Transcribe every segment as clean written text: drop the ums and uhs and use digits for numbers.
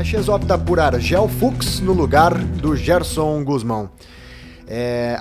Caxias opta por Argel Fuchs no lugar do Gerson Guzmão.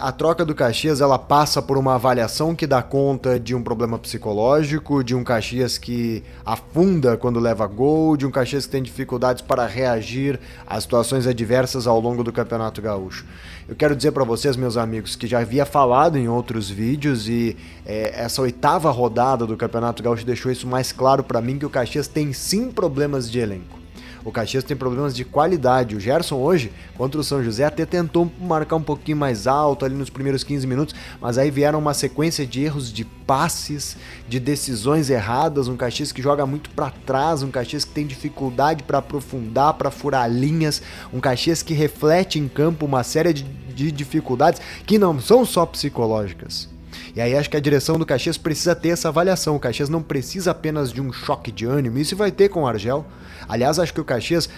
A troca do Caxias ela passa por uma avaliação que dá conta de um problema psicológico, de um Caxias que afunda quando leva gol, de um Caxias que tem dificuldades para reagir a situações adversas ao longo do Campeonato Gaúcho. Eu quero dizer para vocês, meus amigos, que já havia falado em outros vídeos e essa 8ª rodada do Campeonato Gaúcho deixou isso mais claro para mim, que o Caxias tem sim problemas de elenco. O Caxias tem problemas de qualidade. O Gerson hoje, contra o São José, até tentou marcar um pouquinho mais alto ali nos primeiros 15 minutos, mas aí vieram uma sequência de erros de passes, de decisões erradas, um Caxias que joga muito para trás, um Caxias que tem dificuldade para aprofundar, para furar linhas, um Caxias que reflete em campo uma série de dificuldades que não são só psicológicas. E aí acho que a direção do Caxias precisa ter essa avaliação. O Caxias não precisa apenas de um choque de ânimo, isso vai ter com o Argel. Aliás, acho que o Caxias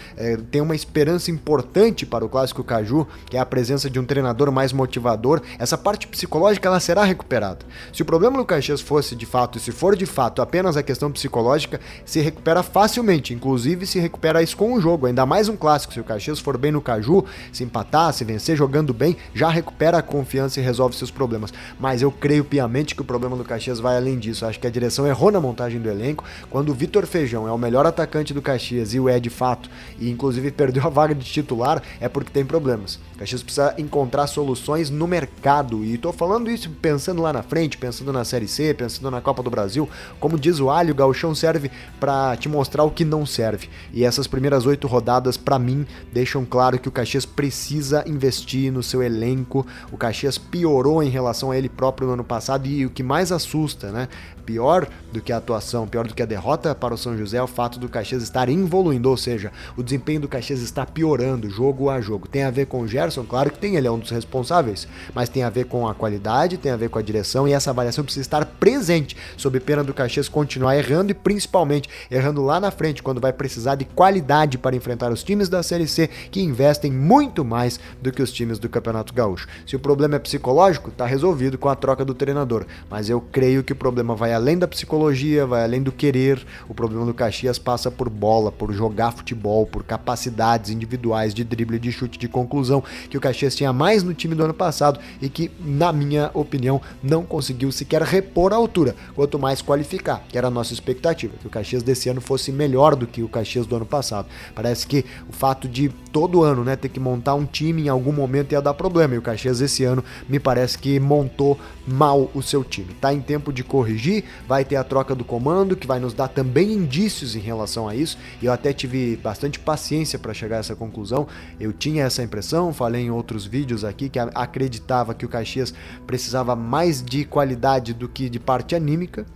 tem uma esperança importante para o Clássico Caju, que é a presença de um treinador mais motivador. Essa parte psicológica ela será recuperada. Se o problema do Caxias fosse de fato, e se for de fato apenas a questão psicológica, se recupera facilmente, inclusive se recupera isso com o jogo, ainda mais um clássico. Se o Caxias for bem no Caju, se empatar, se vencer jogando bem, já recupera a confiança e resolve seus problemas. Mas eu creio piamente que o problema do Caxias vai além disso. Acho que a direção errou na montagem do elenco. Quando o Vitor Feijão é o melhor atacante do Caxias e o é de fato, e inclusive perdeu a vaga de titular, é porque tem problemas. O Caxias precisa encontrar soluções no mercado, e tô falando isso pensando lá na frente, pensando na Série C, pensando na Copa do Brasil. Como diz o Ali, o gauchão serve pra te mostrar o que não serve, e essas primeiras 8 rodadas, pra mim, deixam claro que o Caxias precisa investir no seu elenco. O Caxias piorou em relação a ele próprio no ano passado, e o que mais assusta, né? Pior do que a atuação, pior do que a derrota para o São José é o fato do Caxias estar evoluindo, ou seja, o desempenho do Caxias está piorando jogo a jogo. Tem a ver com o Gerson, claro que tem, ele é um dos responsáveis, mas tem a ver com a qualidade, tem a ver com a direção, e essa avaliação precisa estar presente, sob pena do Caxias continuar errando, e principalmente errando lá na frente, quando vai precisar de qualidade para enfrentar os times da Série C, que investem muito mais do que os times do Campeonato Gaúcho. Se o problema é psicológico, está resolvido com a troca do treinador, mas eu creio que o problema vai além da psicologia, vai além do querer. O problema do Caxias passa por bola, por jogar futebol, por capacidades individuais de drible, de chute, de conclusão, que o Caxias tinha mais no time do ano passado e que, na minha opinião, não conseguiu sequer repor a altura, quanto mais qualificar, que era a nossa expectativa, que o Caxias desse ano fosse melhor do que o Caxias do ano passado. Parece que o fato de todo ano, né, ter que montar um time em algum momento ia dar problema, e o Caxias esse ano me parece que montou mal o seu time. Tá em tempo de corrigir, vai ter a troca do comando, que vai nos dar também indícios em relação a isso, e eu até tive bastante paciência para chegar a essa conclusão. Eu tinha essa impressão, falei em outros vídeos aqui, que acreditava que o Caxias precisava mais de qualidade do que de parte anímica.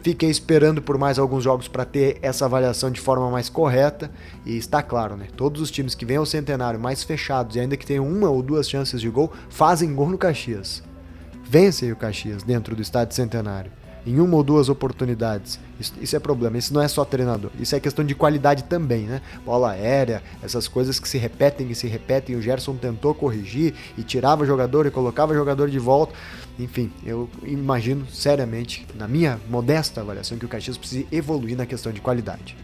Fiquei esperando por mais alguns jogos para ter essa avaliação de forma mais correta, e está claro, né? Todos os times que vêm ao Centenário mais fechados e ainda que tenham 1 ou 2 chances de gol, fazem gol no Caxias. Vencem o Caxias dentro do estádio Centenário em 1 ou 2 oportunidades. Isso é problema, isso não é só treinador, isso é questão de qualidade também, né? Bola aérea, essas coisas que se repetem e se repetem. O Gerson tentou corrigir e tirava jogador e colocava jogador de volta. Enfim, eu imagino seriamente, na minha modesta avaliação, que o Caxias precisa evoluir na questão de qualidade.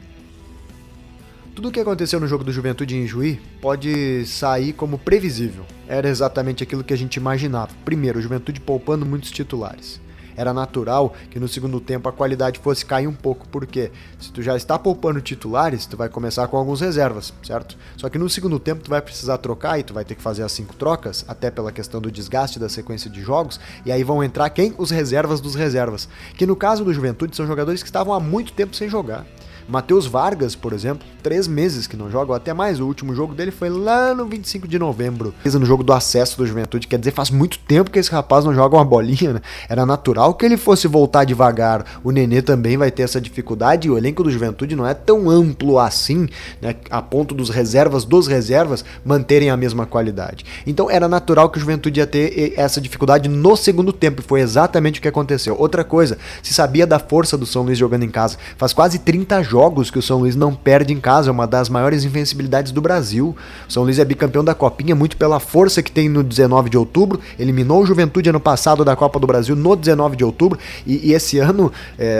Tudo o que aconteceu no jogo do Juventude em Juí pode sair como previsível. Era exatamente aquilo que a gente imaginava. Primeiro, o Juventude poupando muitos titulares. Era natural que no segundo tempo a qualidade fosse cair um pouco, porque se tu já está poupando titulares, tu vai começar com alguns reservas, certo? Só que no segundo tempo tu vai precisar trocar e tu vai ter que fazer as 5 trocas, até pela questão do desgaste da sequência de jogos, e aí vão entrar quem? Os reservas dos reservas, que no caso do Juventude são jogadores que estavam há muito tempo sem jogar. Matheus Vargas, por exemplo, 3 meses que não joga, ou até mais. O último jogo dele foi lá no 25 de novembro. No jogo do acesso do Juventude, quer dizer, faz muito tempo que esse rapaz não joga uma bolinha, né? Era natural que ele fosse voltar devagar. O Nenê também vai ter essa dificuldade, e o elenco do Juventude não é tão amplo assim, né, a ponto dos reservas manterem a mesma qualidade. Então era natural que o Juventude ia ter essa dificuldade no segundo tempo, e foi exatamente o que aconteceu. Outra coisa, se sabia da força do São Luís jogando em casa. Faz quase 30 jogos jogos que o São Luís não perde em casa, é uma das maiores invencibilidades do Brasil. O São Luís é bicampeão da Copinha muito pela força que tem no 19 de outubro, eliminou o Juventude ano passado da Copa do Brasil no 19 de outubro, e esse ano,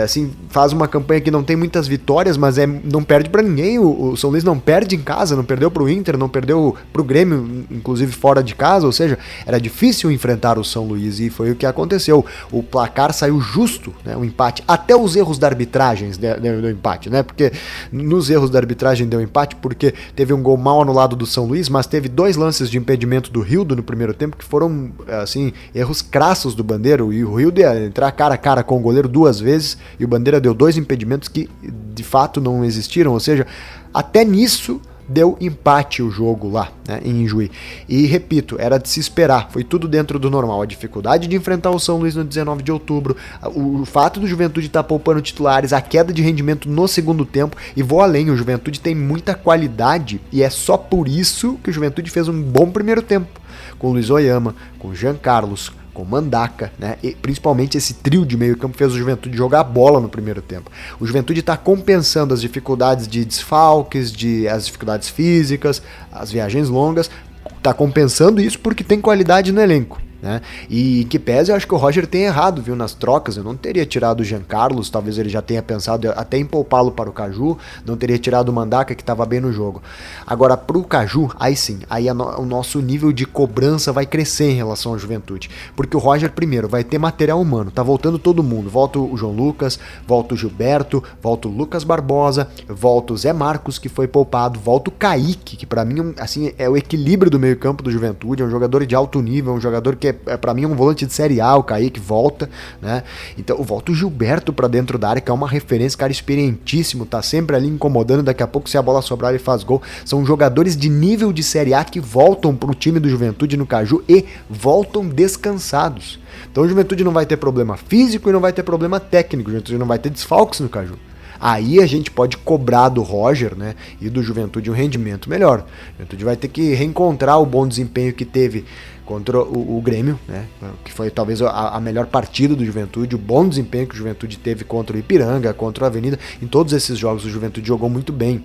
assim, faz uma campanha que não tem muitas vitórias, mas não perde pra ninguém. O São Luís não perde em casa, não perdeu pro Inter, não perdeu pro Grêmio, inclusive fora de casa, ou seja, era difícil enfrentar o São Luís, e foi o que aconteceu. O placar saiu justo, né, o empate, até os erros da arbitragem deu empate, né, porque nos erros da arbitragem deu empate, porque teve um gol mal anulado do São Luís, mas teve 2 lances de impedimento do Rildo no primeiro tempo, que foram, assim, erros crassos do Bandeira, e o Rildo ia entrar cara a cara com o goleiro 2 vezes, e o Bandeira deu 2 impedimentos que, de fato, não existiram, ou seja, até nisso deu empate o jogo lá, né, em Juí. E repito, era de se esperar, foi tudo dentro do normal. A dificuldade de enfrentar o São Luís no 19 de outubro, o fato do Juventude estar poupando titulares, a queda de rendimento no segundo tempo, e vou além, o Juventude tem muita qualidade, e é só por isso que o Juventude fez um bom primeiro tempo, com o Luiz Oyama, com o Jean Carlos, com Mandaca, né? E principalmente esse trio de meio campo fez o Juventude jogar bola no primeiro tempo. O Juventude está compensando as dificuldades de desfalques, as dificuldades físicas, as viagens longas, está compensando isso porque tem qualidade no elenco, né? E que pese, eu acho que o Roger tem errado, viu, nas trocas. Eu não teria tirado o Jean Carlos, talvez ele já tenha pensado até em poupá-lo para o Caju, não teria tirado o Mandaca, que estava bem no jogo. Agora, para o Caju, aí sim, aí o nosso nível de cobrança vai crescer em relação à Juventude, porque o Roger, primeiro, vai ter material humano, tá voltando todo mundo, volta o João Lucas, volta o Gilberto, volta o Lucas Barbosa, volta o Zé Marcos, que foi poupado, volta o Kaique, que para mim, assim, é o equilíbrio do meio campo do Juventude, é um jogador de alto nível, é um jogador que pra mim é um volante de Série A, o Kaique volta, né? Então volta o Gilberto pra dentro da área, que é uma referência, cara experientíssimo, tá sempre ali incomodando, daqui a pouco se a bola sobrar ele faz gol. São jogadores de nível de Série A que voltam pro time do Juventude no Caju e voltam descansados. Então o Juventude não vai ter problema físico e não vai ter problema técnico, o Juventude não vai ter desfalques no Caju. Aí a gente pode cobrar do Roger, né, e do Juventude um rendimento melhor. O Juventude vai ter que reencontrar o bom desempenho que teve contra o Grêmio, né, que foi talvez a melhor partida do Juventude, o bom desempenho que o Juventude teve contra o Ipiranga, contra a Avenida. Em todos esses jogos o Juventude jogou muito bem.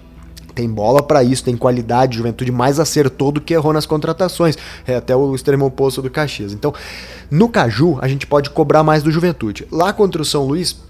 Tem bola pra isso, tem qualidade, Juventude mais acertou do que errou nas contratações. É até o extremo oposto do Caxias. Então, no Caju, a gente pode cobrar mais do Juventude. Lá contra o São Luís,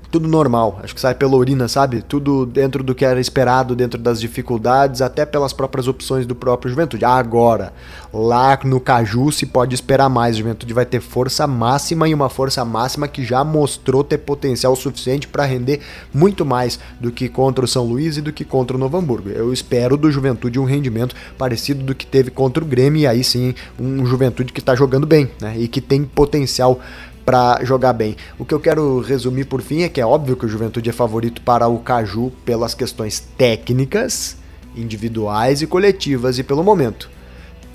tudo normal, acho que sai pela urina, sabe? Tudo dentro do que era esperado, dentro das dificuldades, até pelas próprias opções do próprio Juventude. Agora, lá no Caju se pode esperar mais, o Juventude vai ter força máxima, e uma força máxima que já mostrou ter potencial suficiente para render muito mais do que contra o São Luís e do que contra o Novo Hamburgo. Eu espero do Juventude um rendimento parecido do que teve contra o Grêmio, e aí sim, um Juventude que está jogando bem, né? E que tem potencial para jogar bem. O que eu quero resumir por fim é que é óbvio que o Juventude é favorito para o Caju pelas questões técnicas, individuais e coletivas, e pelo momento.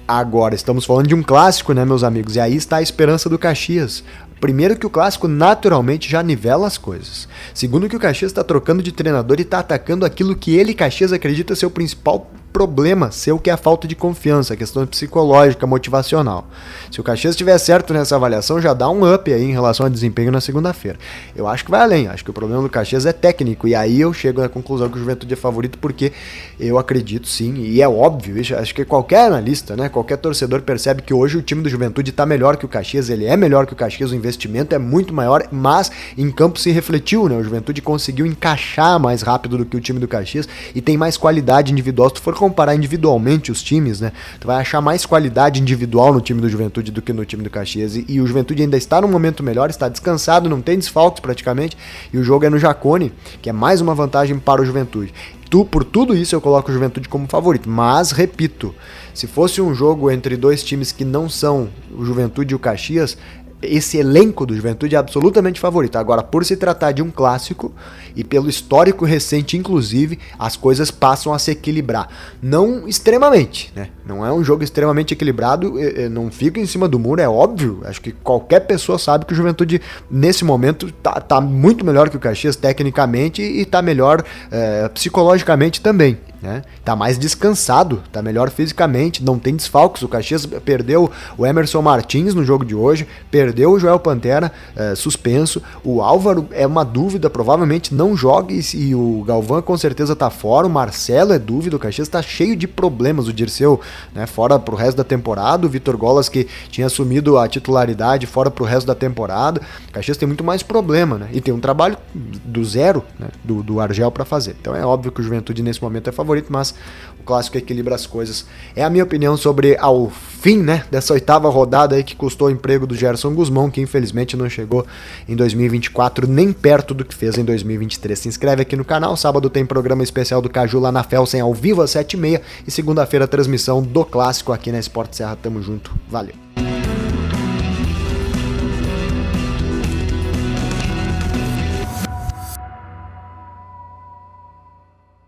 Agora, estamos falando de um clássico, né, meus amigos? E aí está a esperança do Caxias. Primeiro, que o clássico naturalmente já nivela as coisas. Segundo, que o Caxias está trocando de treinador e está atacando aquilo que ele, Caxias, acredita ser o principal problema, ser o que é a falta de confiança, a questão psicológica, motivacional. Se o Caxias estiver certo nessa avaliação, já dá um up aí em relação ao desempenho na segunda-feira. Eu acho que vai além, acho que o problema do Caxias é técnico, e aí eu chego à conclusão que o Juventude é favorito, porque eu acredito sim, e é óbvio, acho que qualquer analista, né, qualquer torcedor percebe que hoje o time do Juventude está melhor que o Caxias, ele é melhor que o Caxias, o investimento é muito maior, mas em campo se refletiu, né, o Juventude conseguiu encaixar mais rápido do que o time do Caxias, e tem mais qualidade individual. Se tu for comparar individualmente os times, né, tu vai achar mais qualidade individual no time do Juventude do que no time do Caxias, e o Juventude ainda está num momento melhor, está descansado, não tem desfalques praticamente, e o jogo é no Jacone, que é mais uma vantagem para o Juventude. Por tudo isso eu coloco o Juventude como favorito, mas repito, se fosse um jogo entre dois times que não são o Juventude e o Caxias, esse elenco do Juventude é absolutamente favorito. Agora, por se tratar de um clássico, e pelo histórico recente, inclusive, as coisas passam a se equilibrar. Não extremamente, né? Não é um jogo extremamente equilibrado, não fica em cima do muro, é óbvio. Acho que qualquer pessoa sabe que o Juventude, nesse momento, tá muito melhor que o Caxias tecnicamente, e tá melhor psicologicamente também. né? Tá mais descansado, tá melhor fisicamente, não tem desfalques. O Caxias perdeu o Emerson Martins no jogo de hoje, perdeu o Joel Pantera, suspenso. O Álvaro é uma dúvida, provavelmente não joga, e o Galvão com certeza tá fora. O Marcelo é dúvida, o Caxias tá cheio de problemas. O Dirceu, né, fora pro resto da temporada, o Vitor Golas, que tinha assumido a titularidade, fora pro resto da temporada. O Caxias tem muito mais problema, né? E tem um trabalho do zero, né, do Argel para fazer. Então é óbvio que o Juventude nesse momento é favorito, mas o Clássico equilibra as coisas. É a minha opinião sobre ao fim, né, dessa 8ª rodada aí que custou o emprego do Gerson Guzmão, que infelizmente não chegou em 2024 nem perto do que fez em 2023. Se inscreve aqui no canal. Sábado tem programa especial do Caju lá na Felsen ao vivo às 7h30 e segunda-feira transmissão do Clássico aqui na Sport Serra. Tamo junto. Valeu.